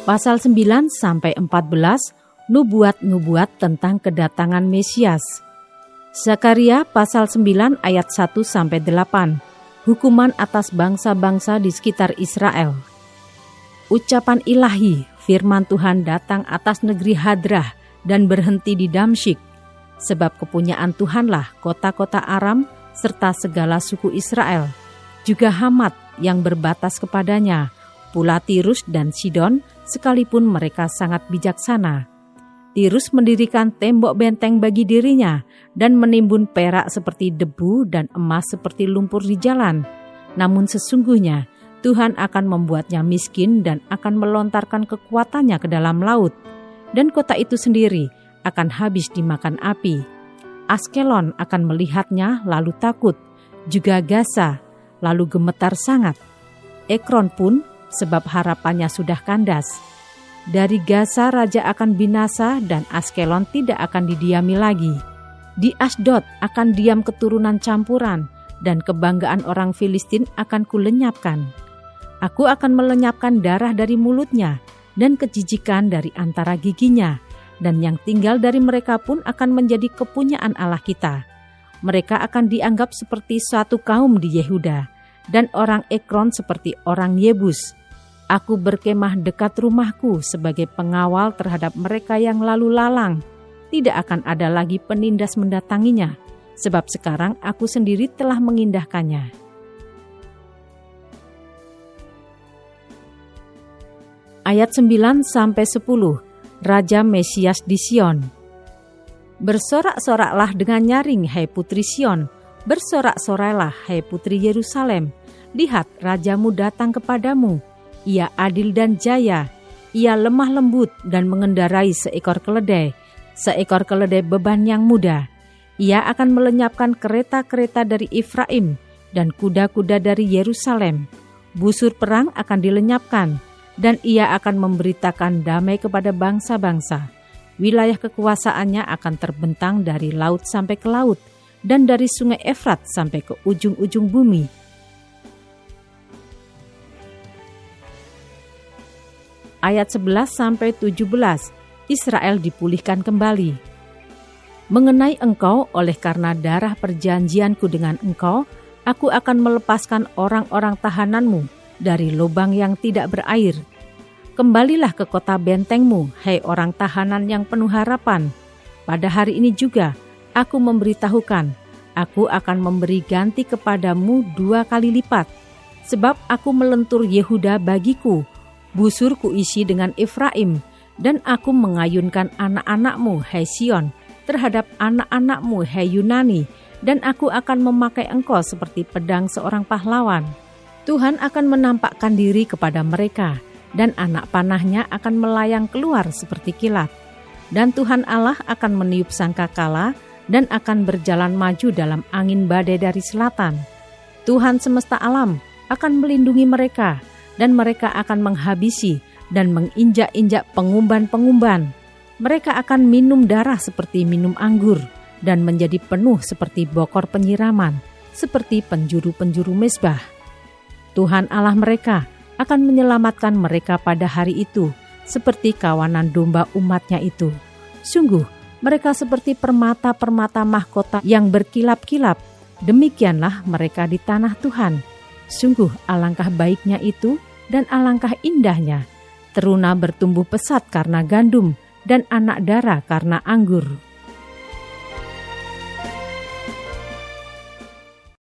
Pasal 9 sampai 14, nubuat-nubuat tentang kedatangan Mesias. Zakaria pasal 9 ayat 1 sampai 8, hukuman atas bangsa-bangsa di sekitar Israel. Ucapan ilahi, firman Tuhan datang atas negeri Hadrah dan berhenti di Damsyik, sebab kepunyaan Tuhanlah kota-kota Aram serta segala suku Israel, juga Hamat yang berbatas kepadanya, pula Tirus dan Sidon, sekalipun mereka sangat bijaksana. Tirus mendirikan tembok benteng bagi dirinya dan menimbun perak seperti debu dan emas seperti lumpur di jalan. Namun sesungguhnya Tuhan akan membuatnya miskin dan akan melontarkan kekuatannya ke dalam laut. Dan kota itu sendiri akan habis dimakan api. Askelon akan melihatnya lalu takut, juga Gaza lalu gemetar sangat. Ekron pun sebab harapannya sudah kandas. Dari Gaza raja akan binasa dan Askelon tidak akan didiami lagi. Di Asdod akan diam keturunan campuran dan kebanggaan orang Filistin akan kulenyapkan. Aku akan melenyapkan darah dari mulutnya dan kejijikan dari antara giginya, dan yang tinggal dari mereka pun akan menjadi kepunyaan Allah kita. Mereka akan dianggap seperti suatu kaum di Yehuda, dan orang Ekron seperti orang Yebus. Aku berkemah dekat rumahku sebagai pengawal terhadap mereka yang lalu lalang. Tidak akan ada lagi penindas mendatanginya, sebab sekarang aku sendiri telah mengindahkannya. Ayat 9 sampai 10, Raja Mesias di Sion. Bersorak-soraklah dengan nyaring, hai putri Sion. Bersorak-sorailah, hai putri Yerusalem. Lihat, rajamu datang kepadamu. Ia adil dan jaya. Ia lemah lembut dan mengendarai seekor keledai beban yang muda. Ia akan melenyapkan kereta-kereta dari Efraim dan kuda-kuda dari Yerusalem. Busur perang akan dilenyapkan, dan ia akan memberitakan damai kepada bangsa-bangsa. Wilayah kekuasaannya akan terbentang dari laut sampai ke laut, dan dari sungai Efrat sampai ke ujung-ujung bumi. Ayat 11 sampai 17, Israel dipulihkan kembali. Mengenai engkau, oleh karena darah perjanjianku dengan engkau, aku akan melepaskan orang-orang tahananmu dari lubang yang tidak berair. Kembalilah ke kota bentengmu, hai orang tahanan yang penuh harapan. Pada hari ini juga aku memberitahukan, aku akan memberi ganti kepadamu 2 kali lipat. Sebab aku melentur Yehuda bagiku, busur kuisi dengan Efraim, dan aku mengayunkan anak-anakmu, hai Sion, terhadap anak-anakmu, hai Yunani, dan aku akan memakai engkau seperti pedang seorang pahlawan. Tuhan akan menampakkan diri kepada mereka, dan anak panahnya akan melayang keluar seperti kilat. Dan Tuhan Allah akan meniup sangkakala dan akan berjalan maju dalam angin badai dari selatan. Tuhan semesta alam akan melindungi mereka, dan mereka akan menghabisi dan menginjak-injak pengumban-pengumban. Mereka akan minum darah seperti minum anggur, dan menjadi penuh seperti bokor penyiraman, seperti penjuru-penjuru mezbah. Tuhan Allah mereka akan menyelamatkan mereka pada hari itu, seperti kawanan domba umatnya itu. Sungguh, mereka seperti permata-permata mahkota yang berkilap-kilap. Demikianlah mereka di tanah Tuhan. Sungguh alangkah baiknya itu dan alangkah indahnya. Teruna bertumbuh pesat karena gandum dan anak dara karena anggur.